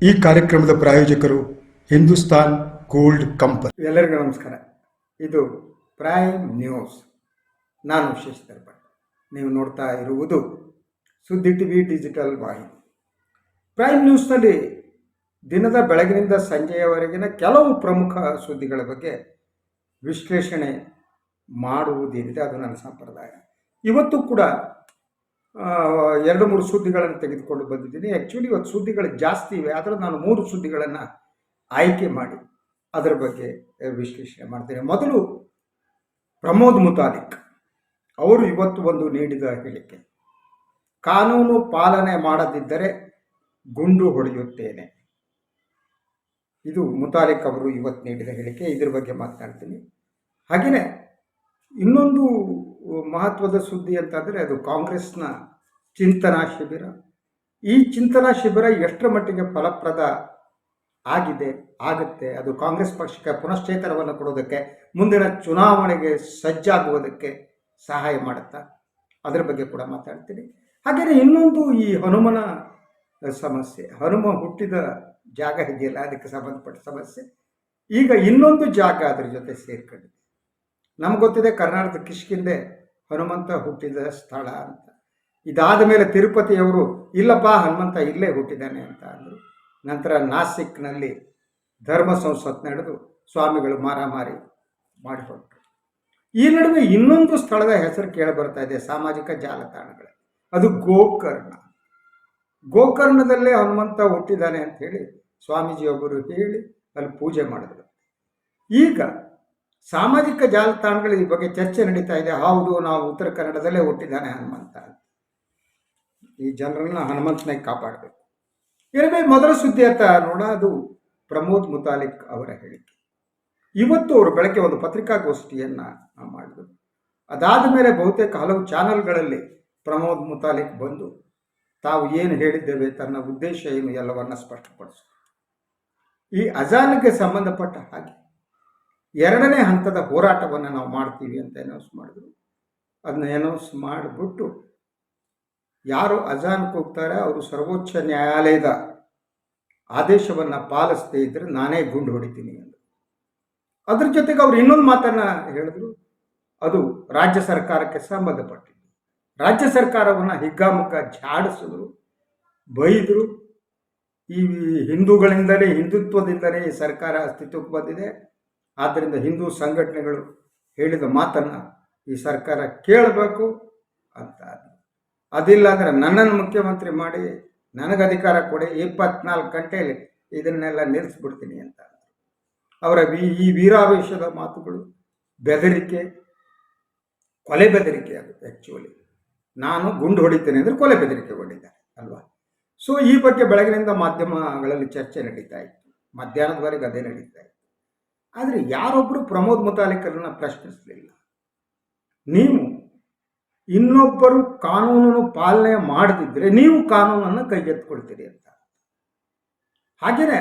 ಈ ಕಾರ್ಯಕ್ರಮದ ಪ್ರಾಯೋಜಕರು ಹಿಂದೂಸ್ತಾನ್ ಗೋಲ್ಡ್ ಕಂಪನಿ. ಎಲ್ಲರಿಗೂ ನಮಸ್ಕಾರ. ಇದು ಪ್ರೈಮ್ ನ್ಯೂಸ್. ನಾನು ಶಶಿಧರ್ ಭಟ್. ನೀವು ನೋಡ್ತಾ ಇರುವುದು ಸುದ್ದಿ ಟಿವಿ ಡಿಜಿಟಲ್ ವಾಹಿನಿ. ಪ್ರೈಮ್ ನ್ಯೂಸ್ನಲ್ಲಿ ದಿನದ ಬೆಳಗಿನಿಂದ ಸಂಜೆಯವರೆಗಿನ ಕೆಲವು ಪ್ರಮುಖ ಸುದ್ದಿಗಳ ಬಗ್ಗೆ ವಿಶ್ಲೇಷಣೆ ಮಾಡುವುದೇನಿದೆ ಅದು ನನ್ನ ಸಂಪ್ರದಾಯ. ಇವತ್ತು ಕೂಡ 2-3 ಸುದ್ದಿಗಳನ್ನು ತೆಗೆದುಕೊಂಡು ಬಂದಿದ್ದೀನಿ. ಆ್ಯಕ್ಚುಲಿ ಇವತ್ತು ಸುದ್ದಿಗಳು ಜಾಸ್ತಿ ಇವೆ, ಆದರೆ ನಾನು 3 ಸುದ್ದಿಗಳನ್ನು ಆಯ್ಕೆ ಮಾಡಿ ಅದರ ಬಗ್ಗೆ ವಿಶ್ಲೇಷಣೆ ಮಾಡ್ತೇನೆ. ಮೊದಲು ಪ್ರಮೋದ್ ಮುತಾಲಿಕ್ ಅವರು ಇವತ್ತು ಒಂದು ನೀಡಿದ ಹೇಳಿಕೆ, ಕಾನೂನು ಪಾಲನೆ ಮಾಡದಿದ್ದರೆ ಗುಂಡು ಹೊಡೆಯುತ್ತೇನೆ. ಇದು ಮುತಾಲಿಕ್ ಅವರು ಇವತ್ತು ನೀಡಿದ ಹೇಳಿಕೆ. ಇದ್ರ ಬಗ್ಗೆ ಮಾತನಾಡ್ತೀನಿ. ಹಾಗೆಯೇ ಇನ್ನೊಂದು ಮಹತ್ವದ ಸುದ್ದಿ ಅಂತಂದರೆ ಅದು ಕಾಂಗ್ರೆಸ್ನ ಚಿಂತನಾ ಶಿಬಿರ. ಈ ಚಿಂತನಾ ಶಿಬಿರ ಎಷ್ಟರ ಮಟ್ಟಿಗೆ ಫಲಪ್ರದ ಆಗುತ್ತೆ, ಅದು ಕಾಂಗ್ರೆಸ್ ಪಕ್ಷಕ್ಕೆ ಪುನಶ್ಚೇತನವನ್ನು ಕೊಡೋದಕ್ಕೆ, ಮುಂದಿನ ಚುನಾವಣೆಗೆ ಸಜ್ಜಾಗುವುದಕ್ಕೆ ಸಹಾಯ ಮಾಡುತ್ತಾ, ಅದರ ಬಗ್ಗೆ ಕೂಡ ಮಾತಾಡ್ತೀನಿ. ಹಾಗೆಯೇ ಇನ್ನೊಂದು ಈ ಹನುಮನ ಸಮಸ್ಯೆ, ಹನುಮ ಹುಟ್ಟಿದ ಜಾಗ ಇದೆಯಲ್ಲ ಅದಕ್ಕೆ ಸಂಬಂಧಪಟ್ಟ ಸಮಸ್ಯೆ. ಈಗ ಇನ್ನೊಂದು ಜಾಗ ಅದರ ಜೊತೆ ಸೇರ್ಕೊಂಡಿದೆ. ನಮ್ಗೆ ಗೊತ್ತಿದೆ ಕರ್ನಾಟಕದ ಕಿಷ್ಕಿಂದೆ ಹನುಮಂತ ಹುಟ್ಟಿದ ಸ್ಥಳ ಅಂತ. ಇದಾದ ಮೇಲೆ ತಿರುಪತಿಯವರು ಇಲ್ಲಪ್ಪ ಹನುಮಂತ ಇಲ್ಲೇ ಹುಟ್ಟಿದ್ದಾನೆ ಅಂತ ಅಂದರು. ನಂತರ ನಾಸಿಕ್ನಲ್ಲಿ ಧರ್ಮ ಸಂಸತ್ ನಡೆದು ಸ್ವಾಮಿಗಳು ಮಾರಾಮಾರಿ ಮಾಡಿಕೊಟ್ರು. ಈ ನಡುವೆ ಇನ್ನೊಂದು ಸ್ಥಳದ ಹೆಸರು ಕೇಳಿ ಬರ್ತಾ ಇದೆ ಸಾಮಾಜಿಕ ಜಾಲತಾಣಗಳಲ್ಲಿ. ಅದು ಗೋಕರ್ಣದಲ್ಲೇ ಹನುಮಂತ ಹುಟ್ಟಿದ್ದಾನೆ ಅಂತ ಹೇಳಿ ಸ್ವಾಮೀಜಿಯೊಬ್ಬರು ಹೇಳಿ ಅಲ್ಲಿ ಪೂಜೆ ಮಾಡಿದ್ರು. ಈಗ ಸಾಮಾಜಿಕ ಜಾಲತಾಣಗಳ ಈ ಬಗ್ಗೆ ಚರ್ಚೆ ನಡೀತಾ ಇದೆ. ಹೌದು, ನಾವು ಉತ್ತರ ಕನ್ನಡದಲ್ಲೇ ಹುಟ್ಟಿದ್ದಾನೆ ಹನುಮಂತ. ಈ ಜನರನ್ನ ಹನುಮಂತನಾಗಿ ಕಾಪಾಡಬೇಕು. ಎರಡನೇ ಮೊದಲ ಸುದ್ದಿ ಅಂತ ನೋಡ, ಅದು ಪ್ರಮೋದ್ ಮುತಾಲಿಕ್ ಅವರ ಹೇಳಿಕೆ. ಇವತ್ತು ಅವರು ಬೆಳಗ್ಗೆ ಒಂದು ಪತ್ರಿಕಾಗೋಷ್ಠಿಯನ್ನು ಮಾಡಿದರು. ಅದಾದ ಮೇಲೆ ಬಹುತೇಕ ಹಲವು ಚಾನಲ್ಗಳಲ್ಲಿ ಪ್ರಮೋದ್ ಮುತಾಲಿಕ್ ಬಂದು ತಾವು ಏನು ಹೇಳಿದ್ದೇವೆ, ತನ್ನ ಉದ್ದೇಶ ಏನು ಎಲ್ಲವನ್ನ ಸ್ಪಷ್ಟಪಡಿಸಿದರು. ಈ ಅಜಾನ್ಗೆ ಸಂಬಂಧಪಟ್ಟ ಹಾಗೆ 2ನೇ ಹಂತದ ಹೋರಾಟವನ್ನು ನಾವು ಮಾಡ್ತೀವಿ ಅಂತ ಅನೌನ್ಸ್ ಮಾಡಿದ್ರು. ಅದನ್ನ ಅನೌನ್ಸ್ ಮಾಡಿಬಿಟ್ಟು ಯಾರು ಅಜಾನ್ಗೆ ಹೋಗ್ತಾರೆ ಅವರು ಸರ್ವೋಚ್ಚ ನ್ಯಾಯಾಲಯದ ಆದೇಶವನ್ನು ಪಾಲಿಸದೇ ಇದ್ರೆ ನಾನೇ ಗುಂಡು ಹೊಡಿತೀನಿ ಅಂತ. ಅದ್ರ ಜೊತೆಗೆ ಅವರು ಇನ್ನೊಂದು ಮಾತನ್ನು ಹೇಳಿದ್ರು, ಅದು ರಾಜ್ಯ ಸರ್ಕಾರಕ್ಕೆ ಸಂಬಂಧಪಟ್ಟಿದ್ದು. ರಾಜ್ಯ ಸರ್ಕಾರವನ್ನು ಹಿಗ್ಗಾಮುಗ್ಗ ಝಾಡಿಸಿದ್ರು, ಬೈದರು. ಈ ಹಿಂದುತ್ವದಿಂದಲೇ ಈ ಸರ್ಕಾರ ಅಸ್ತಿತ್ವಕ್ಕೆ ಬಂದಿದೆ, ಆದ್ದರಿಂದ ಹಿಂದೂ ಸಂಘಟನೆಗಳು ಹೇಳಿದ ಮಾತನ್ನು ಈ ಸರ್ಕಾರ ಕೇಳಬೇಕು ಅಂತ. ಅದಿಲ್ಲ ಅಂದರೆ ನನ್ನನ್ನು ಮುಖ್ಯಮಂತ್ರಿ ಮಾಡಿ ನನಗೆ ಅಧಿಕಾರ ಕೊಡಿ, 24 ಗಂಟೆಯಲ್ಲಿ ಇದನ್ನೆಲ್ಲ ನಿಲ್ಲಿಸ್ಬಿಡ್ತೀನಿ ಅಂತ. ಅವರ ಈ ವೀರಾವೇಶದ ಮಾತುಗಳು ಬೆದರಿಕೆ, ಕೊಲೆ ಬೆದರಿಕೆ. ಅದು ಆ್ಯಕ್ಚುಲಿ ನಾನು ಗುಂಡು ಹೊಡಿತೇನೆ ಅಂದರೆ ಕೊಲೆ ಬೆದರಿಕೆ ಹೊಡಿದ್ದಾರೆ ಅಲ್ವಾ. ಸೊ ಈ ಬಗ್ಗೆ ಬೆಳಗಿನಿಂದ ಮಾಧ್ಯಮಗಳಲ್ಲಿ ಚರ್ಚೆ ನಡೀತಾ ಇತ್ತು, ಮಧ್ಯಾಹ್ನದವರೆಗೆ ಅದೇ ನಡೀತಾ ಇತ್ತು. ಆದರೆ ಯಾರೊಬ್ಬರು ಪ್ರಮೋದ್ ಮುತಾಲಿಕರನ್ನು ಪ್ರಶ್ನಿಸಲಿಲ್ಲ. ನೀವು ಇನ್ನೊಬ್ಬರು ಕಾನೂನನ್ನು ಪಾಲನೆ ಮಾಡದಿದ್ದರೆ ನೀವು ಕಾನೂನನ್ನು ಕೈಗೆತ್ತಿಕೊಳ್ತೀರಿ ಅಂತ. ಹಾಗೆಯೇ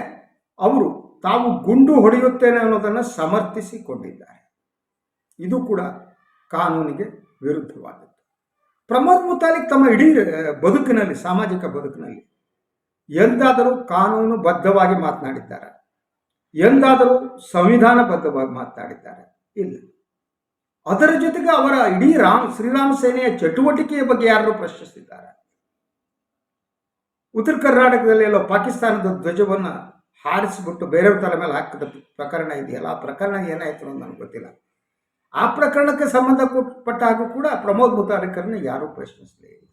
ಅವರು ತಾವು ಗುಂಡು ಹೊಡೆಯುತ್ತೇನೆ ಅನ್ನೋದನ್ನು ಸಮರ್ಥಿಸಿಕೊಂಡಿದ್ದಾರೆ. ಇದು ಕೂಡ ಕಾನೂನಿಗೆ ವಿರುದ್ಧವಾದದ್ದು. ಪ್ರಮೋದ್ ಮುತಾಲಿಕ್ ತಮ್ಮ ಇಡೀ ಬದುಕಿನಲ್ಲಿ, ಸಾಮಾಜಿಕ ಬದುಕಿನಲ್ಲಿ ಎಂದಾದರೂ ಕಾನೂನು ಬದ್ಧವಾಗಿ ಮಾತನಾಡಿದ್ದಾರೆ? ಎಂದಾದರೂ ಸಂವಿಧಾನಬದ್ಧವಾಗಿ ಮಾತನಾಡಿದ್ದಾರೆ? ಇಲ್ಲ. ಅದರ ಜೊತೆಗೆ ಅವರ ಇಡೀ ಶ್ರೀರಾಮ ಸೇನೆಯ ಚಟುವಟಿಕೆಯ ಬಗ್ಗೆ ಯಾರು ಪ್ರಶ್ನಿಸಿದ್ದಾರೆ? ಉತ್ತರ ಕರ್ನಾಟಕದಲ್ಲಿ ಎಲ್ಲೋ ಪಾಕಿಸ್ತಾನದ ಧ್ವಜವನ್ನು ಹಾರಿಸಿಬಿಟ್ಟು ಬೇರೆಯವ್ರ ತಲೆ ಮೇಲೆ ಹಾಕಿದ ಪ್ರಕರಣ ಇದೆಯಲ್ಲ, ಆ ಪ್ರಕರಣ ಏನಾಯಿತು ಅನ್ನೋದು ನನಗೆ ಗೊತ್ತಿಲ್ಲ. ಆ ಪ್ರಕರಣಕ್ಕೆ ಸಂಬಂಧಪಟ್ಟ ಹಾಗೂ ಕೂಡ ಪ್ರಮೋದ್ ಮುತಾಲಿಕರನ್ನ ಯಾರೂ ಪ್ರಶ್ನಿಸಲೇ ಇಲ್ಲ.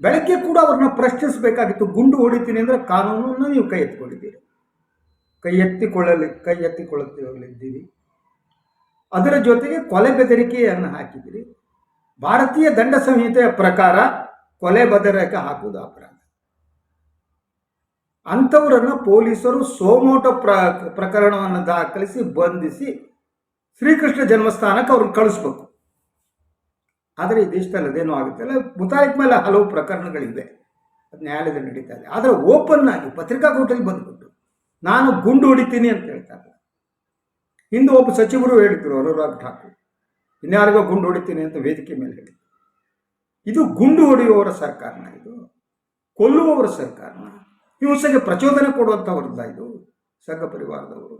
ಬೆಳಗ್ಗೆ ಕೂಡ ಅವ್ರನ್ನ ಪ್ರಶ್ನಿಸಬೇಕಾಗಿತ್ತು. ಗುಂಡು ಹೊಡಿತೀನಿ ಅಂದರೆ ಕಾನೂನನ್ನು ನೀವು ಕೈ ಎತ್ತಿಕೊಂಡಿದ್ದೀರಿ, ಕೈ ಎತ್ತಿಕೊಳ್ಳುತ್ತಿದ್ದೀವಿ. ಅದರ ಜೊತೆಗೆ ಕೊಲೆ ಬೆದರಿಕೆಯನ್ನು ಹಾಕಿದ್ದೀರಿ. ಭಾರತೀಯ ದಂಡ ಸಂಹಿತೆಯ ಪ್ರಕಾರ ಕೊಲೆ ಬೆದರಿಕೆ ಹಾಕುವುದು ಅಪರಾಧ. ಅಂಥವರನ್ನು ಪೊಲೀಸರು ಸೋಮೋಟೋ ಪ್ರಕರಣವನ್ನು ದಾಖಲಿಸಿ ಬಂಧಿಸಿ ಶ್ರೀಕೃಷ್ಣ ಜನ್ಮಸ್ಥಾನಕ್ಕೆ ಅವ್ರನ್ನ ಕಳಿಸ್ಬೇಕು. ಆದರೆ ಈ ದೇಶದಲ್ಲಿ ಅದೇನೂ ಆಗುತ್ತಿಲ್ಲ. ಮುತಾಲಿಕ್ ಮೇಲೆ ಹಲವು ಪ್ರಕರಣಗಳಿವೆ, ಅದು ನ್ಯಾಯಾಲಯದಲ್ಲಿ ನಡೀತಾ ಇದೆ. ಆದರೆ ಓಪನ್ ಆಗಿ ಪತ್ರಿಕಾಗೋಷ್ಠಿಯಲ್ಲಿ ಬಂದುಬಿಟ್ಟು ನಾನು ಗುಂಡು ಹೊಡಿತೀನಿ ಅಂತ ಹೇಳ್ತಾರೆ. ಹಿಂದೆ ಒಬ್ಬ ಸಚಿವರು ಹೇಳಿದ್ರು, ಅನುರಾಗ್ ಠಾಕೂರ್, ಇನ್ಯಾರಿಗೋ ಗುಂಡು ಹೊಡಿತೀನಿ ಅಂತ ವೇದಿಕೆ ಮೇಲೆ ಹೇಳಿದ್ರು. ಇದು ಗುಂಡು ಹೊಡೆಯುವವರ ಸರ್ಕಾರನ? ಇದು ಕೊಲ್ಲುವವರ ಸರ್ಕಾರನ? ಹಿಂಸೆಗೆ ಪ್ರಚೋದನೆ ಕೊಡುವಂಥವ್ರಲ್ಲ ಇದು ಸಂಘ ಪರಿವಾರದವರು.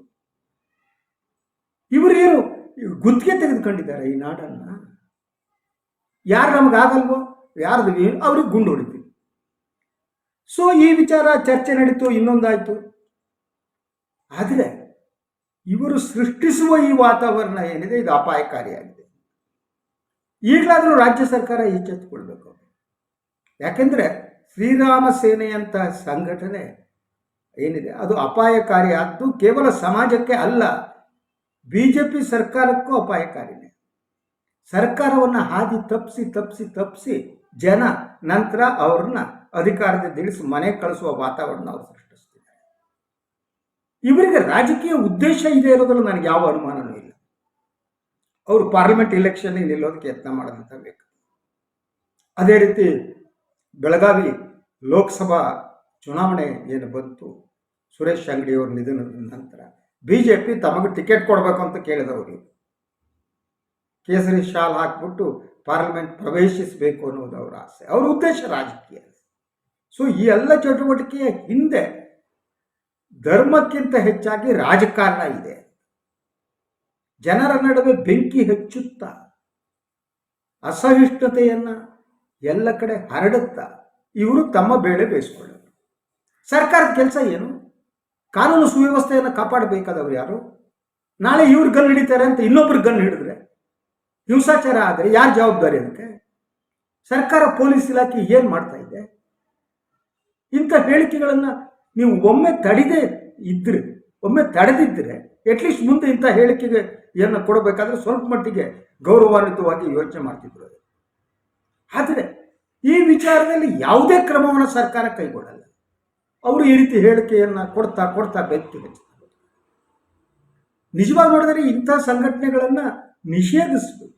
ಇವರೇನು ಗುತ್ತಿಗೆ ತೆಗೆದುಕೊಂಡಿದ್ದಾರೆ ಈ ನಾಡನ್ನ. ಯಾರು ನಮಗಾಗಲ್ವೋ, ಯಾರ್ದು ಅವ್ರಿಗೆ ಗುಂಡು ಹೊಡಿತೀವಿ. ಸೊ ಈ ವಿಚಾರ ಚರ್ಚೆ ನಡೀತು, ಇನ್ನೊಂದಾಯ್ತು. ಆದರೆ ಇವರು ಸೃಷ್ಟಿಸುವ ಈ ವಾತಾವರಣ ಏನಿದೆ ಇದು ಅಪಾಯಕಾರಿಯಾಗಿದೆ. ಈಗಲಾದರೂ ರಾಜ್ಯ ಸರ್ಕಾರ ಎಚ್ಚೆತ್ತುಕೊಳ್ಬೇಕು. ಯಾಕೆಂದ್ರೆ ಶ್ರೀರಾಮ ಸೇನೆಯಂತ ಸಂಘಟನೆ ಏನಿದೆ ಅದು ಅಪಾಯಕಾರಿ. ಅದು ಕೇವಲ ಸಮಾಜಕ್ಕೆ ಅಲ್ಲ, ಬಿಜೆಪಿ ಸರ್ಕಾರಕ್ಕೂ ಅಪಾಯಕಾರಿನೇ. ಸರ್ಕಾರವನ್ನು ಹಾದಿ ತಪ್ಪಿಸಿ ತಪ್ಪಿಸಿ ತಪ್ಪಿಸಿ ಜನ ನಂತರ ಅವ್ರನ್ನ ಅಧಿಕಾರದಿಂದ ಇಳಿಸಿ ಮನೆ ಕಳಿಸುವ ವಾತಾವರಣ ಅವರು ಸೃಷ್ಟಿಸ್ತಿದ್ದಾರೆ. ಇವರಿಗೆ ರಾಜಕೀಯ ಉದ್ದೇಶ ಇದೆ ಇರೋದ್ರಲ್ಲಿ ನನಗೆ ಯಾವ ಅನುಮಾನವೂ ಇಲ್ಲ. ಅವರು ಪಾರ್ಲಿಮೆಂಟ್ ಎಲೆಕ್ಷನ್ ನಿಲ್ಲೋದಕ್ಕೆ ಯತ್ನ ಮಾಡೋದಂತ ಬೇಕು. ಅದೇ ರೀತಿ ಬೆಳಗಾವಿ ಲೋಕಸಭಾ ಚುನಾವಣೆ ಏನು ಬಂತು, ಸುರೇಶ್ ಅಂಗಡಿಯವ್ರ ನಿಧನದ ನಂತರ ಬಿಜೆಪಿ ತಮಗೆ ಟಿಕೆಟ್ ಕೊಡಬೇಕು ಅಂತ ಕೇಳಿದವರು. ಕೇಸರಿ ಶಾಲ್ ಹಾಕ್ಬಿಟ್ಟು ಪಾರ್ಲಿಮೆಂಟ್ ಪ್ರವೇಶಿಸಬೇಕು ಅನ್ನೋದು ಅವರ ಆಸೆ, ಅವರ ಉದ್ದೇಶ ರಾಜಕೀಯ. ಸೊ ಈ ಎಲ್ಲ ಚಟುವಟಿಕೆಯ ಹಿಂದೆ ಧರ್ಮಕ್ಕಿಂತ ಹೆಚ್ಚಾಗಿ ರಾಜಕಾರಣ ಇದೆ. ಜನರ ನಡುವೆ ಬೆಂಕಿ ಹಚ್ಚುತ್ತಾ ಅಸಹಿಷ್ಣುತೆಯನ್ನ ಎಲ್ಲ ಕಡೆ ಹರಡುತ್ತಾ ಇವರು ತಮ್ಮ ಬೇಳೆ ಬೇಯಿಸ್ಕೊಳ್ಳೋರು. ಸರ್ಕಾರದ ಕೆಲಸ ಏನು? ಕಾನೂನು ಸುವ್ಯವಸ್ಥೆಯನ್ನು ಕಾಪಾಡಬೇಕಾದವರು ಯಾರು? ನಾಳೆ ಇವ್ರು ಗನ್ ಹಿಡಿತಾರೆ ಅಂತ ಇನ್ನೊಬ್ರು ಗನ್ ಹಿಡಿದ್ರೆ ಹಿಂಸಾಚಾರ ಆದರೆ ಯಾರು ಜವಾಬ್ದಾರಿ? ಅದಕ್ಕೆ ಸರ್ಕಾರ ಪೊಲೀಸ್ ಇಲಾಖೆ ಏನು ಮಾಡ್ತಾ ಇದೆ? ಇಂಥ ಹೇಳಿಕೆಗಳನ್ನು ನೀವು ಒಮ್ಮೆ ತಡೆದಿದ್ದರೆ ಅಟ್ಲೀಸ್ಟ್ ಮುಂದೆ ಇಂಥ ಹೇಳಿಕೆಗೆ ಏನು ಕೊಡಬೇಕಾದ್ರೆ ಸ್ವಲ್ಪ ಮಟ್ಟಿಗೆ ಗೌರವಾನ್ವಿತವಾಗಿ ಯೋಚನೆ ಮಾಡ್ತಿದ್ರು. ಆದರೆ ಈ ವಿಚಾರದಲ್ಲಿ ಯಾವುದೇ ಕ್ರಮವನ್ನು ಸರ್ಕಾರ ಕೈಗೊಳ್ಳಲ್ಲ. ಅವರು ಈ ರೀತಿ ಹೇಳಿಕೆಯನ್ನು ಕೊಡ್ತಾ ಕೊಡ್ತಾ ಬೆಂಕಿ ಹಚ್ತಾರೆ. ನಿಜವಾಗಿ ನೋಡಿದರೆ ಇಂಥ ಸಂಘಟನೆಗಳನ್ನು ನಿಷೇಧಿಸಬೇಕು.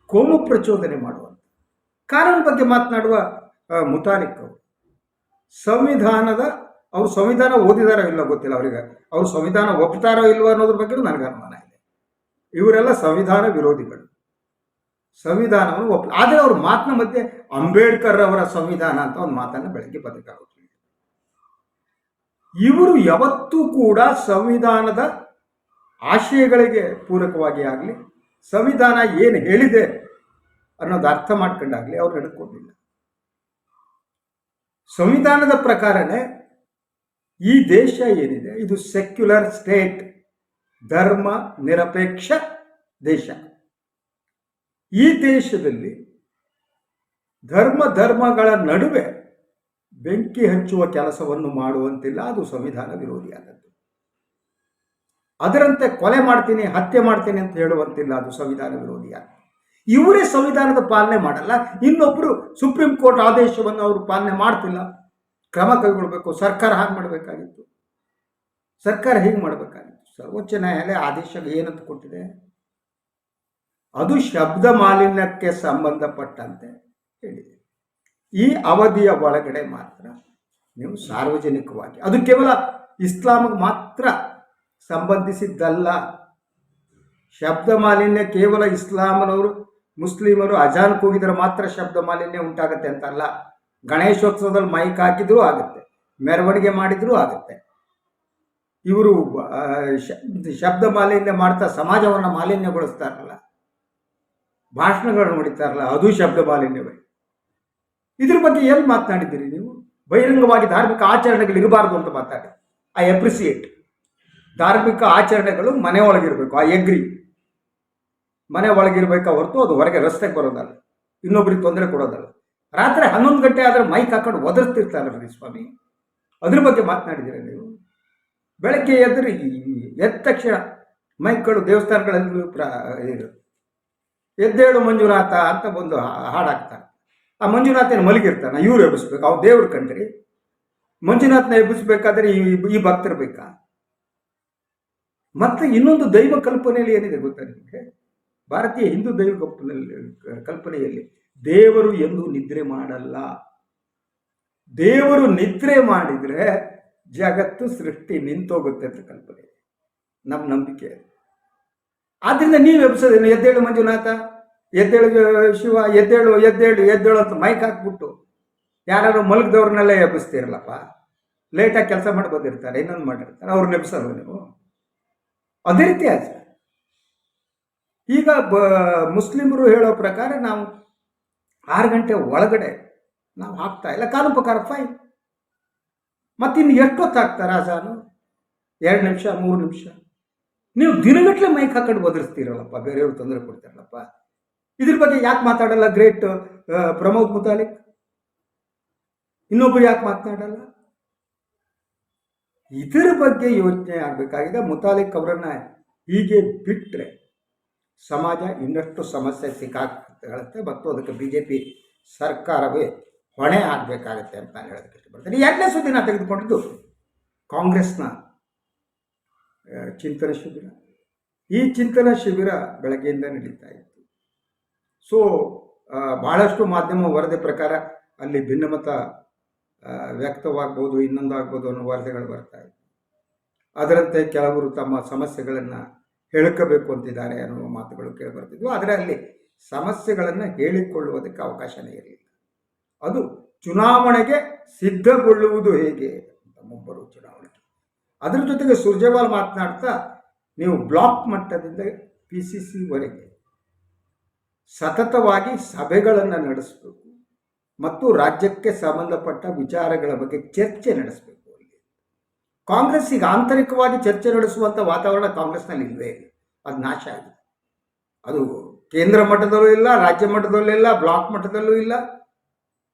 ಕೋಮು ಪ್ರಚೋದನೆ ಮಾಡುವಂಥ ಕಾನೂನು ಬಗ್ಗೆ ಮಾತನಾಡುವ ಮುತಾಲಿಕ್ ಅವರು ಅವರು ಸಂವಿಧಾನ ಓದಿದಾರೋ ಇಲ್ಲ ಗೊತ್ತಿಲ್ಲ ಅವರಿಗೆ. ಅವರು ಸಂವಿಧಾನ ಒಪ್ತಾರೋ ಇಲ್ವೋ ಅನ್ನೋದ್ರ ಬಗ್ಗೆ ನನಗೆ ಅನುಮಾನ ಇದೆ. ಇವರೆಲ್ಲ ಸಂವಿಧಾನ ವಿರೋಧಿಗಳು, ಸಂವಿಧಾನವನ್ನು ಆದರೆ ಅವ್ರ ಮಾತಿನ ಮಧ್ಯೆ ಅಂಬೇಡ್ಕರ್ ಅವರ ಸಂವಿಧಾನ ಅಂತ ಒಂದು ಮಾತನ್ನು ಬೆಳಗ್ಗೆ ಪತ್ರಿಕಾಗೋಷ್ಠಿ. ಇವರು ಯಾವತ್ತೂ ಕೂಡ ಸಂವಿಧಾನದ ಆಶಯಗಳಿಗೆ ಪೂರಕವಾಗಿ ಆಗಲಿ, ಸಂವಿಧಾನ ಏನು ಹೇಳಿದೆ ಅನ್ನೋದು ಅರ್ಥ ಮಾಡ್ಕೊಂಡಾಗಲಿ ಅವ್ರು ನಡೆದುಕೊಂಡಿಲ್ಲ. ಸಂವಿಧಾನದ ಪ್ರಕಾರನೇ ಈ ದೇಶ ಏನಿದೆ ಇದು ಸೆಕ್ಯುಲರ್ ಸ್ಟೇಟ್, ಧರ್ಮ ನಿರಪೇಕ್ಷ ದೇಶ. ಈ ದೇಶದಲ್ಲಿ ಧರ್ಮಗಳ ನಡುವೆ ಬೆಂಕಿ ಹಚ್ಚುವ ಕೆಲಸವನ್ನು ಮಾಡುವಂತಿಲ್ಲ. ಅದು ಸಂವಿಧಾನ ವಿರೋಧಿಯಾದದ್ದು. ಅದರಂತೆ ಕೊಲೆ ಮಾಡ್ತೀನಿ, ಹತ್ಯೆ ಮಾಡ್ತೀನಿ ಅಂತ ಹೇಳುವಂತಿಲ್ಲ. ಅದು ಸಂವಿಧಾನ ವಿರೋಧಿಯಾದ. ಇವರೇ ಸಂವಿಧಾನದ ಪಾಲನೆ ಮಾಡಲ್ಲ, ಇನ್ನೊಬ್ರು ಸುಪ್ರೀಂ ಕೋರ್ಟ್ ಆದೇಶವನ್ನು ಅವರು ಪಾಲನೆ ಮಾಡ್ತಿಲ್ಲ. ಕ್ರಮ ಕೈಗೊಳ್ಳಬೇಕು. ಸರ್ಕಾರ ಹಾಗೆ ಮಾಡಬೇಕಾಗಿತ್ತು, ಸರ್ಕಾರ ಹೀಗೆ ಮಾಡಬೇಕಾಗಿತ್ತು. ಸರ್ವೋಚ್ಚ ನ್ಯಾಯಾಲಯ ಆದೇಶ ಏನಂತ ಕೊಟ್ಟಿದೆ? ಅದು ಶಬ್ದ ಮಾಲಿನ್ಯಕ್ಕೆ ಸಂಬಂಧಪಟ್ಟಂತೆ ಹೇಳಿದೆ. ಈ ಅವಧಿಯ ಒಳಗಡೆ ಮಾತ್ರ ನೀವು ಸಾರ್ವಜನಿಕವಾಗಿ, ಅದು ಕೇವಲ ಇಸ್ಲಾಮಿಗೆ ಮಾತ್ರ ಸಂಬಂಧಿಸಿದ್ದಲ್ಲ. ಶಬ್ದ ಮಾಲಿನ್ಯ ಕೇವಲ ಇಸ್ಲಾಮನವರು ಮುಸ್ಲಿಮರು ಅಜಾನ್ಗೆ ಹೋಗಿದ್ರೆ ಮಾತ್ರ ಶಬ್ದ ಮಾಲಿನ್ಯ ಉಂಟಾಗತ್ತೆ ಅಂತಲ್ಲ. ಗಣೇಶೋತ್ಸವದಲ್ಲಿ ಮೈಕ್ ಹಾಕಿದ್ರೂ ಆಗುತ್ತೆ, ಮೆರವಣಿಗೆ ಮಾಡಿದ್ರೂ ಆಗುತ್ತೆ. ಇವರು ಶಬ್ದ ಮಾಲಿನ್ಯ ಮಾಡ್ತಾ ಸಮಾಜವನ್ನು ಮಾಲಿನ್ಯಗೊಳಿಸ್ತಾರಲ್ಲ, ಭಾಷಣಗಳು ನೋಡಿತಾರಲ್ಲ, ಅದು ಶಬ್ದ ಮಾಲಿನ್ಯವೇ. ಇದ್ರ ಬಗ್ಗೆ ಎಲ್ಲಿ ಮಾತನಾಡಿದ್ದೀರಿ ನೀವು? ಬಹಿರಂಗವಾಗಿ ಧಾರ್ಮಿಕ ಆಚರಣೆಗಳು ಇರಬಾರ್ದು ಅಂತ ಮಾತಾಡಿ. I appreciate. ಧಾರ್ಮಿಕ ಆಚರಣೆಗಳು ಮನೆ ಒಳಗಿರಬೇಕು, ಐ ಎಗ್ರಿ. ಮನೆ ಒಳಗಿರ್ಬೇಕಾ ಹೊರತು ಅದು ಹೊರಗೆ ರಸ್ತೆಗೆ ಬರೋದಲ್ಲ, ಇನ್ನೊಬ್ರಿಗೆ ತೊಂದರೆ ಕೊಡೋದಲ್ಲ. ರಾತ್ರಿ 11 ಗಂಟೆ ಆದರೆ ಮೈಕ್ ಹಾಕೊಂಡು ಒದರ್ತಿರ್ತಾರಲ್ರಿ ಸ್ವಾಮಿ, ಅದ್ರ ಬಗ್ಗೆ ಮಾತನಾಡಿದ್ದೀರ ನೀವು? ಬೆಳಗ್ಗೆ ಎದ್ದ ತಕ್ಷಣ ಮೈಕ್ಗಳು ದೇವಸ್ಥಾನಗಳಲ್ಲಿ ಎದ್ದೇಳು ಮಂಜುನಾಥ ಅಂತ ಒಂದು ಹಾಡಾಗ್ತಾರೆ. ಆ ಮಂಜುನಾಥನ ಮಲಗಿರ್ತಾನೆ, ಇವ್ರು ಎಬ್ಬಿಸ್ಬೇಕು. ಅವ್ರು ದೇವ್ರು ಕಂಡ್ರಿ, ಮಂಜುನಾಥನ ಎಬ್ಬಿಸ್ಬೇಕಾದ್ರೆ ಈ ಭಕ್ತರು ಬೇಕಾ? ಮತ್ತೆ ಇನ್ನೊಂದು ದೈವ ಕಲ್ಪನೆಯಲ್ಲಿ ಏನಿದೆ ಗೊತ್ತಾ ನಿಮಗೆ? ಭಾರತೀಯ ಹಿಂದೂ ದೈವ ಕಲ್ಪನೆಯಲ್ಲಿ ದೇವರು ಎಂದು ನಿದ್ರೆ ಮಾಡಲ್ಲ. ದೇವರು ನಿದ್ರೆ ಮಾಡಿದ್ರೆ ಜಗತ್ತು ಸೃಷ್ಟಿ ನಿಂತೋಗುತ್ತೆ ಅಂತ ಕಲ್ಪನೆ, ನಮ್ಮ ನಂಬಿಕೆ. ಆದ್ರಿಂದ ನೀವು ಎಬ್ಸೋದೇನು? ಎದ್ದೇಳು ಮಂಜುನಾಥ, ಎದ್ದೇಳು ಶಿವ, ಎದ್ದೇಳು ಎದ್ದೇಳು ಎದ್ದೇಳು ಅಂತ ಮೈಕ್ ಹಾಕ್ಬಿಟ್ಟು ಯಾರು ಮಲಗಿದವ್ರನ್ನೆಲ್ಲ ಎಬ್ಬಿಸ್ತೀರಲ್ಲಪ್ಪ, ಲೇಟಾಗಿ ಕೆಲಸ ಮಾಡಿ ಬಂದಿರ್ತಾರೆ, ಇನ್ನೊಂದು ಮಾಡಿರ್ತಾರೆ, ಅವ್ರು ನೆಬ್ಸಲ್ವ ನೀವು? ಅದೇ ರೀತಿ ಆಯ್ತು. ಈಗ ಮುಸ್ಲಿಮರು ಹೇಳೋ ಪ್ರಕಾರ ನಾವು 6 ಗಂಟೆ ಒಳಗಡೆ ನಾವು ಹಾಕ್ತಾ ಇಲ್ಲ, ಕಾನೂನು ಪ್ರಕಾರ ಫೈನ್. ಮತ್ತಿನ್ನು ಎಷ್ಟೊತ್ತು ಹಾಕ್ತಾರೆ ಅಜಾನು? 2 ನಿಮಿಷ 3 ನಿಮಿಷ. ನೀವು ದಿನಗಟ್ಟಲೆ ಮೈಕ್ ಹಾಕೊಂಡು ಬದಲಿಸ್ತೀರಲ್ಲಪ್ಪ, ಬೇರೆಯವ್ರು ತೊಂದರೆ ಕೊಡ್ತಾರಲ್ಲಪ್ಪ. ಇದ್ರ ಬಗ್ಗೆ ಯಾಕೆ ಮಾತಾಡಲ್ಲ ಗ್ರೇಟ್ ಪ್ರಮೋದ್ ಮುತಾಲಿಕ್? ಇನ್ನೊಬ್ರು ಯಾಕೆ ಮಾತನಾಡಲ್ಲ? ಇದರ ಬಗ್ಗೆ ಯೋಚನೆ ಆಗಬೇಕಾಗಿದೆ. ಮುತಾಲಿಕ್ ಅವರನ್ನ ಹೀಗೆ ಬಿಟ್ಟರೆ ಸಮಾಜ ಇನ್ನಷ್ಟು ಸಮಸ್ಯೆ ಸಿಕ್ಕಾಗುತ್ತೆ ಮತ್ತು ಅದಕ್ಕೆ BJP ಸರ್ಕಾರವೇ ಹೊಣೆ ಆಗಬೇಕಾಗತ್ತೆ ಅಂತ ನಾನು ಹೇಳೋದಕ್ಕೆ ಇಷ್ಟಪಡ್ತೀನಿ. 2ನೇ ಸುದ್ದಿ ನಾನು ತೆಗೆದುಕೊಂಡಿದ್ದು ಕಾಂಗ್ರೆಸ್ನ ಚಿಂತನ ಶಿಬಿರ. ಈ ಚಿಂತನ ಶಿಬಿರ ಬೆಳಗ್ಗೆಯಿಂದ ನಡೀತಾ ಇತ್ತು. ಸೊ ಬಹಳಷ್ಟು ಮಾಧ್ಯಮ ವರದಿ ಪ್ರಕಾರ ಅಲ್ಲಿ ಭಿನ್ನಮತ ವ್ಯಕ್ತವಾಗ್ಬೋದು, ಇನ್ನೊಂದಾಗ್ಬೋದು ಅನ್ನೋ ವರದಿಗಳು ಬರ್ತಾ ಇತ್ತು. ಅದರಂತೆ ಕೆಲವರು ತಮ್ಮ ಸಮಸ್ಯೆಗಳನ್ನು ಹೇಳ್ಕೋಬೇಕು ಅಂತಿದ್ದಾರೆ ಅನ್ನುವ ಮಾತುಗಳು ಕೇಳಿಬರ್ತಿದ್ವು. ಆದರೆ ಅಲ್ಲಿ ಸಮಸ್ಯೆಗಳನ್ನು ಹೇಳಿಕೊಳ್ಳುವುದಕ್ಕೆ ಅವಕಾಶನೇ ಇರಲಿಲ್ಲ. ಅದು ಚುನಾವಣೆಗೆ ಸಿದ್ಧಗೊಳ್ಳುವುದು ಹೇಗೆ ಅಂತ, ಮುಂಬರುವ ಚುನಾವಣೆಗೆ. ಅದರ ಜೊತೆಗೆ ಸುರ್ಜೇವಾಲ್ ಮಾತನಾಡ್ತಾ, ನೀವು ಬ್ಲಾಕ್ ಮಟ್ಟದಿಂದ PCCವರೆಗೆ ಸತತವಾಗಿ ಸಭೆಗಳನ್ನು ನಡೆಸಬೇಕು ಮತ್ತು ರಾಜ್ಯಕ್ಕೆ ಸಂಬಂಧಪಟ್ಟ ವಿಚಾರಗಳ ಬಗ್ಗೆ ಚರ್ಚೆ ನಡೆಸಬೇಕು. ಕಾಂಗ್ರೆಸ್ ಈಗ ಆಂತರಿಕವಾಗಿ ಚರ್ಚೆ ನಡೆಸುವಂಥ ವಾತಾವರಣ ಕಾಂಗ್ರೆಸ್ನಲ್ಲಿ ಇಲ್ಲವೇ ಇಲ್ಲ. ಅದು ನಾಶ ಆಗಿದೆ. ಅದು ಕೇಂದ್ರ ಮಟ್ಟದಲ್ಲೂ ಇಲ್ಲ, ರಾಜ್ಯ ಮಟ್ಟದಲ್ಲೂ ಇಲ್ಲ, ಬ್ಲಾಕ್ ಮಟ್ಟದಲ್ಲೂ ಇಲ್ಲ,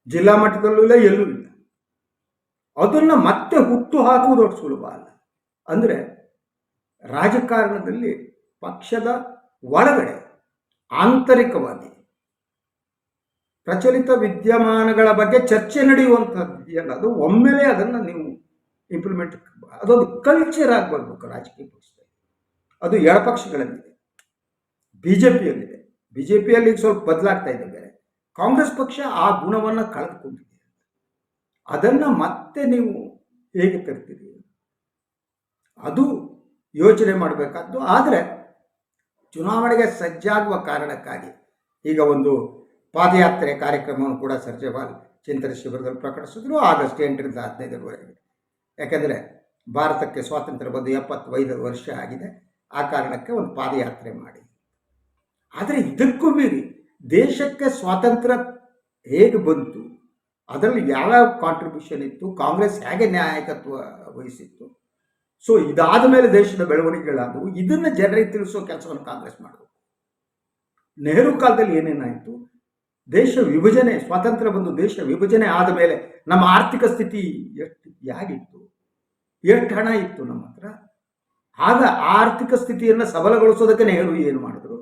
ಜಿಲ್ಲಾ ಮಟ್ಟದಲ್ಲೂ ಇಲ್ಲ, ಎಲ್ಲೂ ಇಲ್ಲ. ಅದನ್ನು ಮತ್ತೆ ಹುಟ್ಟು ಹಾಕುವುದು ದೊಡ್ಡ ಸುಲಭ ಅಲ್ಲ. ಅಂದರೆ ರಾಜಕಾರಣದಲ್ಲಿ ಪಕ್ಷದ ಒಳಗಡೆ ಆಂತರಿಕವಾಗಿ ಪ್ರಚಲಿತ ವಿದ್ಯಮಾನಗಳ ಬಗ್ಗೆ ಚರ್ಚೆ ನಡೆಯುವಂಥದ್ದು ಏನದು, ಒಮ್ಮೆಲೆ ಅದನ್ನು ನೀವು ಇಂಪ್ಲಿಮೆಂಟ್, ಅದೊಂದು ಕಲ್ಚರ್ ಆಗಬರ್ಬೇಕು ರಾಜಕೀಯ ಪಕ್ಷದಲ್ಲಿ. ಅದು ಎಡಪಕ್ಷಗಳಲ್ಲಿದೆ, BJPಯಲ್ಲಿದೆ. BJPಯಲ್ಲಿ ಈಗ ಸ್ವಲ್ಪ ಬದಲಾಗ್ತಾ ಇದೆ ಬೇರೆ. ಕಾಂಗ್ರೆಸ್ ಪಕ್ಷ ಆ ಗುಣವನ್ನು ಕಳೆದುಕೊಂಡಿದೆ. ಅದನ್ನು ಮತ್ತೆ ನೀವು ಹೇಗೆ ತರ್ತೀರಿ, ಅದು ಯೋಚನೆ ಮಾಡಬೇಕಾದ್ದು. ಆದರೆ ಚುನಾವಣೆಗೆ ಸಜ್ಜಾಗುವ ಕಾರಣಕ್ಕಾಗಿ ಈಗ ಒಂದು ಪಾದಯಾತ್ರೆ ಕಾರ್ಯಕ್ರಮವನ್ನು ಕೂಡ ಸುರ್ಜೇವಾಲ್ ಚಿಂತನ ಶಿಬಿರದಲ್ಲಿ ಪ್ರಕಟಿಸಿದ್ರು. ಆಗಸ್ಟ್ 8ರಿಂದ 15ರವರೆಗೆ. ಯಾಕೆಂದರೆ ಭಾರತಕ್ಕೆ ಸ್ವಾತಂತ್ರ್ಯ ಬಂದು 75 ವರ್ಷ ಆಗಿದೆ. ಆ ಕಾರಣಕ್ಕೆ ಒಂದು ಪಾದಯಾತ್ರೆ ಮಾಡಿ. ಆದರೆ ಇದಕ್ಕೂ ಮೀರಿ ದೇಶಕ್ಕೆ ಸ್ವಾತಂತ್ರ್ಯ ಹೇಗೆ ಬಂತು, ಅದರಲ್ಲಿ ಯಾವ್ಯಾವ ಕಾಂಟ್ರಿಬ್ಯೂಷನ್ ಇತ್ತು, ಕಾಂಗ್ರೆಸ್ ಹೇಗೆ ನಾಯಕತ್ವ ವಹಿಸಿತ್ತು, ಸೊ ಇದಾದ ಮೇಲೆ ದೇಶದ ಬೆಳವಣಿಗೆಗಳಾದವು, ಇದನ್ನು ಜನರಿಗೆ ತಿಳಿಸೋ ಕೆಲಸವನ್ನು ಕಾಂಗ್ರೆಸ್ ಮಾಡಬೇಕು. ನೆಹರು ಕಾಲದಲ್ಲಿ ಏನೇನಾಯಿತು, ದೇಶ ವಿಭಜನೆ, ಸ್ವಾತಂತ್ರ್ಯ ಬಂದು ದೇಶ ವಿಭಜನೆ ಆದ ಮೇಲೆ ನಮ್ಮ ಆರ್ಥಿಕ ಸ್ಥಿತಿ ಹೇಗಿತ್ತು, ಎಷ್ಟು ಹಣ ಇತ್ತು ನಮ್ಮ ಹತ್ರ, ಆಗ ಆರ್ಥಿಕ ಸ್ಥಿತಿಯನ್ನು ಸಬಲಗೊಳಿಸೋದಕ್ಕೆ ನೆಹರು ಏನು ಮಾಡಿದ್ರು,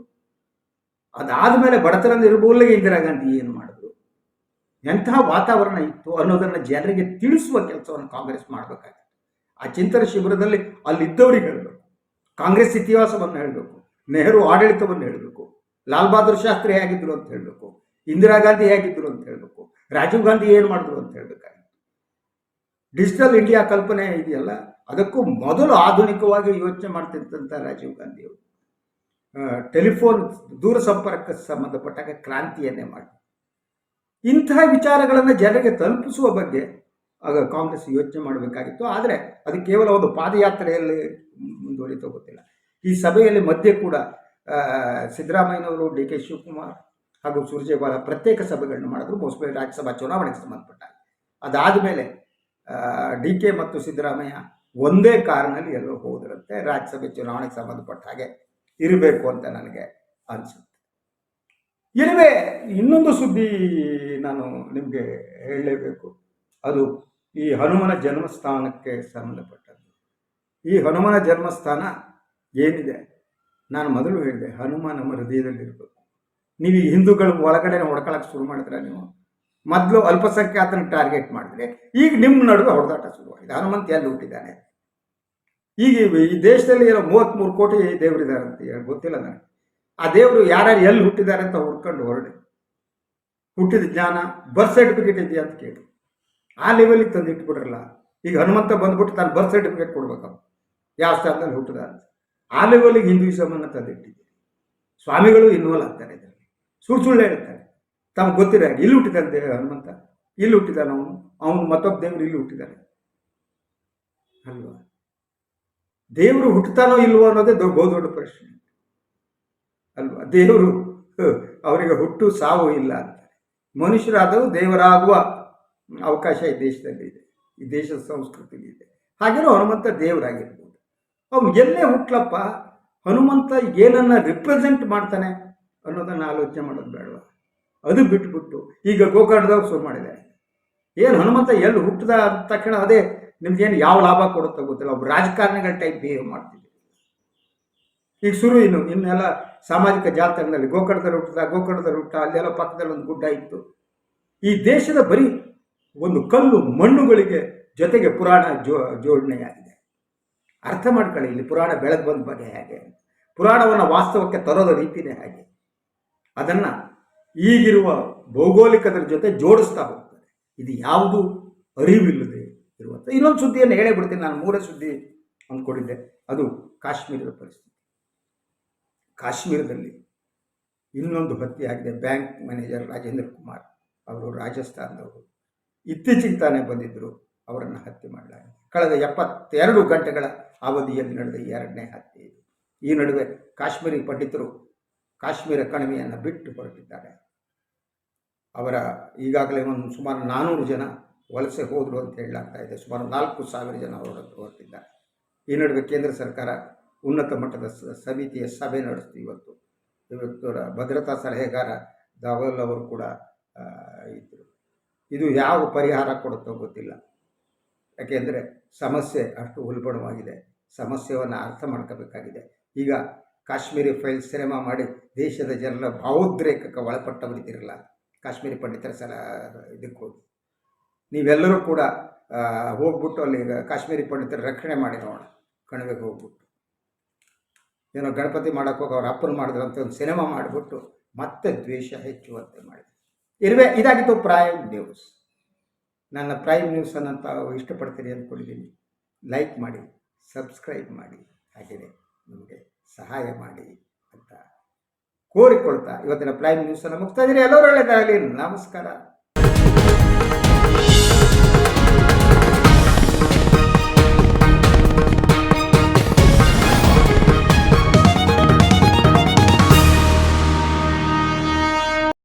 ಅದಾದ ಮೇಲೆ ಬಡತನ ನಿರ್ಮೂಲನೆಗೆ ಇಂದಿರಾ ಗಾಂಧಿ ಏನು ಮಾಡಿದ್ರು, ಎಂತಹ ವಾತಾವರಣ ಇತ್ತು ಅನ್ನೋದನ್ನು ಜನರಿಗೆ ತಿಳಿಸುವ ಕೆಲಸವನ್ನು ಕಾಂಗ್ರೆಸ್ ಮಾಡಬೇಕಾಗಿತ್ತು. ಆ ಚಿಂತನ ಶಿಬಿರದಲ್ಲಿ ಅಲ್ಲಿದ್ದವರಿಗೆ ಹೇಳಬೇಕು, ಕಾಂಗ್ರೆಸ್ ಇತಿಹಾಸವನ್ನು ಹೇಳಬೇಕು, ನೆಹರು ಆಡಳಿತವನ್ನು ಹೇಳಬೇಕು, ಲಾಲ್ ಬಹದ್ದೂರ್ ಶಾಸ್ತ್ರಿ ಹೇಗಿದ್ರು ಅಂತ ಹೇಳಬೇಕು, ಇಂದಿರಾ ಗಾಂಧಿ ಹೇಗಿದ್ರು ಅಂತ ಹೇಳಬೇಕು, ರಾಜೀವ್ ಗಾಂಧಿ ಏನು ಮಾಡಿದ್ರು ಅಂತ ಹೇಳಬೇಕಾಗಿತ್ತು. ಡಿಜಿಟಲ್ ಇಂಡಿಯಾ ಕಲ್ಪನೆ ಇದೆಯಲ್ಲ, ಅದಕ್ಕೂ ಮೊದಲು ಆಧುನಿಕವಾಗಿ ಯೋಚನೆ ಮಾಡ್ತಿದ್ದಂಥ ರಾಜೀವ್ ಗಾಂಧಿಯವರು ಟೆಲಿಫೋನ್ ದೂರ ಸಂಪರ್ಕಕ್ಕೆ ಸಂಬಂಧಪಟ್ಟಾಗ ಕ್ರಾಂತಿಯನ್ನೇ ಮಾಡಿ ಇಂತಹ ವಿಚಾರಗಳನ್ನು ಜನರಿಗೆ ತಲುಪಿಸುವ ಬಗ್ಗೆ ಆಗ ಕಾಂಗ್ರೆಸ್ ಯೋಚನೆ ಮಾಡಬೇಕಾಗಿತ್ತು. ಆದರೆ ಅದು ಕೇವಲ ಒಂದು ಪಾದಯಾತ್ರೆಯಲ್ಲಿ ಮುಂದುವರಿತೋ ಗೊತ್ತಿಲ್ಲ. ಈ ಸಭೆಯಲ್ಲಿ ಮಧ್ಯೆ ಕೂಡ ಸಿದ್ದರಾಮಯ್ಯನವರು, DK ಶಿವಕುಮಾರ್ ಹಾಗೂ ಸುರ್ಜೇವಾಲ ಪ್ರತ್ಯೇಕ ಸಭೆಗಳನ್ನು ಮಾಡಿದ್ರು, ಮೋಸ್ಟ್ಲಿ ರಾಜ್ಯಸಭಾ ಚುನಾವಣೆಗೆ ಸಂಬಂಧಪಟ್ಟ. ಅದಾದ ಮೇಲೆ DK ಮತ್ತು ಸಿದ್ದರಾಮಯ್ಯ ಒಂದೇ ಕಾರಿನಲ್ಲಿ ಎಲ್ಲೋ ಹೋದ್ರಂತೆ. ರಾಜ್ಯಸಭೆ ಚುನಾವಣೆಗೆ ಸಂಬಂಧಪಟ್ಟ ಹಾಗೆ ಇರಬೇಕು ಅಂತ ನನಗೆ ಅನಿಸುತ್ತೆ. ಇಲ್ಲವೇ ಇನ್ನೊಂದು ಸುದ್ದಿ ನಾನು ನಿಮಗೆ ಹೇಳಲೇಬೇಕು. ಅದು ಈ ಹನುಮನ ಜನ್ಮಸ್ಥಾನಕ್ಕೆ ಸಂಬಂಧಪಟ್ಟದ್ದು. ಈ ಹನುಮನ ಜನ್ಮಸ್ಥಾನ ಏನಿದೆ, ನಾನು ಮೊದಲು ಹೇಳಿದೆ, ಹನುಮ ನಮ್ಮ ಹೃದಯದಲ್ಲಿರಬೇಕು. ನೀವು ಈ ಹಿಂದೂಗಳು ಒಳಗಡೆ ಹೊಡ್ಕೊಳ್ಳೋಕೆ ಶುರು ಮಾಡಿದ್ರೆ, ನೀವು ಮೊದಲು ಅಲ್ಪಸಂಖ್ಯಾತನ ಟಾರ್ಗೆಟ್ ಮಾಡಿದ್ರೆ, ಈಗ ನಿಮ್ಮ ನಡುವೆ ಹೊಡೆದಾಟ ಶುರುವಾಗಿದೆ. ಹನುಮಂತ ಎಲ್ಲಿ ಹುಟ್ಟಿದ್ದಾನೆ, ಈಗ ಈ ದೇಶದಲ್ಲಿ ಏನೋ 33 ಕೋಟಿ ದೇವರಿದ್ದಾರೆ ಅಂತ ಹೇಳಿ ಗೊತ್ತಿಲ್ಲ ನನಗೆ. ಆ ದೇವರು ಯಾರ್ಯಾರು ಎಲ್ಲಿ ಹುಟ್ಟಿದ್ದಾರೆ ಅಂತ ಹುಡ್ಕೊಂಡು ಹೊರಡಿ, ಹುಟ್ಟಿದ ಜ್ಞಾನ, ಬರ್ತ್ ಸರ್ಟಿಫಿಕೇಟ್ ಇದೆಯಾ ಅಂತ ಕೇಳಿ, ಆ ಲೆವೆಲಿಗೆ ತಂದು ಇಟ್ಬಿಡ್ರಲ್ಲ. ಈಗ ಹನುಮಂತ ಬಂದ್ಬಿಟ್ಟು ತಾನು ಬರ್ತ್ ಸರ್ಟಿಫಿಕೇಟ್ ಕೊಡ್ಬೇಕು, ಯಾವ ಸ್ಥಾನದಲ್ಲಿ ಹುಟ್ಟಿದ ಅಂತ. ಆ ಲೆವೆಲಿಗೆ ಹಿಂದೂಯಿಸಮನ್ನು ತಂದಿಟ್ಟಿದ್ದೀರಿ. ಸ್ವಾಮಿಗಳು ಇನ್ವಾಲ್ವ್ ಆಗ್ತಾರೆ ಇದರಲ್ಲಿ, ಸುಳ್ಳು ಹೇಳ್ತಾರೆ. ತಮಗೆ ಗೊತ್ತಿರ ಇಲ್ಲಿ ಹುಟ್ಟಿದಂತೆ ಹನುಮಂತ, ಇಲ್ಲಿ ಹುಟ್ಟಿದಾನೆ ಅವನು ಮತ್ತೊಬ್ಬ ದೇವರು ಇಲ್ಲಿ ಹುಟ್ಟಿದ್ದಾನೆ ಅಲ್ವಾ? ದೇವರು ಹುಟ್ಟುತ್ತಾನೋ ಇಲ್ವೋ ಅನ್ನೋದೇ ಬಹುದೊಡ್ಡ ಪ್ರಶ್ನೆ ಅಲ್ವಾ? ದೇವರು ಅವರಿಗೆ ಹುಟ್ಟು ಸಾವು ಇಲ್ಲ ಅಂತಾರೆ. ಮನುಷ್ಯರಾದವು ದೇವರಾಗುವ ಅವಕಾಶ ಈ ದೇಶದಲ್ಲಿ ಇದೆ, ಈ ದೇಶದ ಸಂಸ್ಕೃತಿಗೆ ಇದೆ. ಹಾಗೇನೋ ಹನುಮಂತ ದೇವರಾಗಿರ್ಬೋದು. ಅವನು ಎಲ್ಲೇ ಹುಟ್ಲಪ್ಪ, ಹನುಮಂತ ಏನನ್ನ ರಿಪ್ರೆಸೆಂಟ್ ಮಾಡ್ತಾನೆ ಅನ್ನೋದನ್ನು ಆಲೋಚನೆ ಮಾಡೋದು ಬೇಡವಾ? ಅದು ಬಿಟ್ಬಿಟ್ಟು ಈಗ ಗೋಕರ್ಣದವ್ರು ಶುರು ಮಾಡಿದ್ದಾರೆ. ಏನು ಹನುಮಂತ ಎಲ್ಲಿ ಹುಟ್ಟಿದ ತಕ್ಷಣ ಅದೇ ನಿಮ್ಗೇನು ಯಾವ ಲಾಭ ಕೊಡುತ್ತೋ ಗೊತ್ತಿಲ್ಲ. ಒಬ್ಬ ರಾಜಕಾರಣಿಗಳ ಟೈಪ್ ಬಿಹೇವ್ ಮಾಡ್ತಿದ್ದೆ. ಈಗ ಶುರು ಇನ್ನೆಲ್ಲ ಸಾಮಾಜಿಕ ಜಾಲತಾಣದಲ್ಲಿ ಗೋಕರ್ಣದಲ್ಲಿ ಹುಟ್ಟ ಅಲ್ಲೆಲ್ಲ ಪಕ್ಕದಲ್ಲಿ ಒಂದು ಗುಡ್ಡ ಇತ್ತು. ಈ ದೇಶದ ಬರೀ ಒಂದು ಕಲ್ಲು ಮಣ್ಣುಗಳಿಗೆ ಜೊತೆಗೆ ಪುರಾಣ ಜೋಡಣೆಯಾಗಿದೆ. ಅರ್ಥ ಮಾಡ್ಕೊಳ್ಳಿ, ಇಲ್ಲಿ ಪುರಾಣ ಬೆಳೆದು ಬಂದ ಬಗೆ ಹೇಗೆ, ಪುರಾಣವನ್ನು ವಾಸ್ತವಕ್ಕೆ ತರೋದ ರೀತಿಯೇ ಹಾಗೆ, ಅದನ್ನು ಈಗಿರುವ ಭೌಗೋಳಿಕದ ಜೊತೆ ಜೋಡಿಸ್ತಾ ಹೋಗ್ತಾರೆ. ಇದು ಯಾವುದು ಅರಿವಿಲ್ಲದೆ ಇರುವಂಥ ಇನ್ನೊಂದು ಸುದ್ದಿಯನ್ನು ಹೇಳೇ ಬಿಡ್ತೀನಿ. ನಾನು 3 ಸುದ್ದಿ ಅಂದ್ಕೊಂಡಿದ್ದೆ. ಅದು ಕಾಶ್ಮೀರದ ಪರಿಸ್ಥಿತಿ. ಕಾಶ್ಮೀರದಲ್ಲಿ ಇನ್ನೊಂದು ಹತ್ಯೆ ಆಗಿದೆ. ಬ್ಯಾಂಕ್ ಮ್ಯಾನೇಜರ್ ರಾಜೇಂದ್ರ ಕುಮಾರ್ ಅವರು ರಾಜಸ್ಥಾನದವರು ಇತ್ತೀಚೆಗೆ ತಾನೇ ಬಂದಿದ್ದರು. ಅವರನ್ನು ಹತ್ಯೆ ಮಾಡಲಾಗಿದೆ. ಕಳೆದ 72 ಗಂಟೆಗಳ ಅವಧಿಯಲ್ಲಿ ನಡೆದ 2ನೇ ಹತ್ಯೆ ಇದು. ಈ ನಡುವೆ ಕಾಶ್ಮೀರಿ ಪಂಡಿತರು ಕಾಶ್ಮೀರ ಕಣಿವೆಯನ್ನು ಬಿಟ್ಟು ಹೊರಟಿದ್ದಾರೆ. ಅವರ ಈಗಾಗಲೇ ಸುಮಾರು 400 ಜನ ವಲಸೆ ಹೋದರು ಅಂತ ಹೇಳಲಾಗ್ತಾ ಇದೆ. ಸುಮಾರು 4,000 ಜನ ಹೊರಟಿದ್ದಾರೆ. ಈ ನಡುವೆ ಕೇಂದ್ರ ಸರ್ಕಾರ ಉನ್ನತ ಮಟ್ಟದ ಸಮಿತಿಯ ಸಭೆ ನಡೆಸ್ತು. ಇವತ್ತು ಭದ್ರತಾ ಸಲಹೆಗಾರ ದಾವಲ್ ಅವರು ಕೂಡ ಇದ್ದರು. ಇದು ಯಾವ ಪರಿಹಾರ ಕೊಡುತ್ತೋ ಗೊತ್ತಿಲ್ಲ. ಯಾಕೆಂದರೆ ಸಮಸ್ಯೆ ಅಷ್ಟು ಉಲ್ಬಣವಾಗಿದೆ. ಸಮಸ್ಯೆಯನ್ನು ಅರ್ಥ ಮಾಡ್ಕೋಬೇಕಾಗಿದೆ. ಈಗ ಕಾಶ್ಮೀರಿ ಫೈಲ್ ಸಿನಿಮಾ ಮಾಡಿ ದೇಶದ ಜನರ ಭಾವೋದ್ರೇಕಕ್ಕೆ ಒಳಪಟ್ಟವರಿದ್ದಿರಲ್ಲ. ಕಾಶ್ಮೀರಿ ಪಂಡಿತರ ಇದಕ್ಕೆ ಹೋಗಿ ನೀವೆಲ್ಲರೂ ಕೂಡ ಹೋಗ್ಬಿಟ್ಟು ಅಲ್ಲಿ ಕಾಶ್ಮೀರಿ ಪಂಡಿತರ ರಕ್ಷಣೆ ಮಾಡಿ ನೋಡೋಣ. ಕಣಿವೆಗೆ ಹೋಗ್ಬಿಟ್ಟು ಏನೋ ಗಣಪತಿ ಮಾಡೋಕ್ಕೆ ಹೋಗಿ ಅವ್ರ ಅಪ್ಪನ ಮಾಡಿದ್ರಂತ ಒಂದು ಸಿನಿಮಾ ಮಾಡಿಬಿಟ್ಟು ಮತ್ತೆ ದ್ವೇಷ ಹೆಚ್ಚುವಂತೆ ಮಾಡಿದೆ. ಇದಾಗಿತ್ತು ಪ್ರೈಮ್ ನ್ಯೂಸ್. ನನ್ನ ಪ್ರೈಮ್ ನ್ಯೂಸನ್ನು ತಾವು ಇಷ್ಟಪಡ್ತೀರಿ ಅಂದ್ಕೊಂಡಿದ್ದೀನಿ. ಲೈಕ್ ಮಾಡಿ, ಸಬ್ಸ್ಕ್ರೈಬ್ ಮಾಡಿ, ಹಾಗೆಯೇ ನಮಗೆ ಸಹಾಯ ಮಾಡಿ ಅಂತ ಕೋರಿಕೊಳ್ತಾ ಇವತ್ತಿನ ಪ್ರೈಮ್ ನ್ಯೂಸನ್ನು ಮುಕ್ತಾ ಇದ್ದೀನಿ. ಎಲ್ಲರೂ ಒಳ್ಳೆಯದಾಗಲಿ. ನಮಸ್ಕಾರ.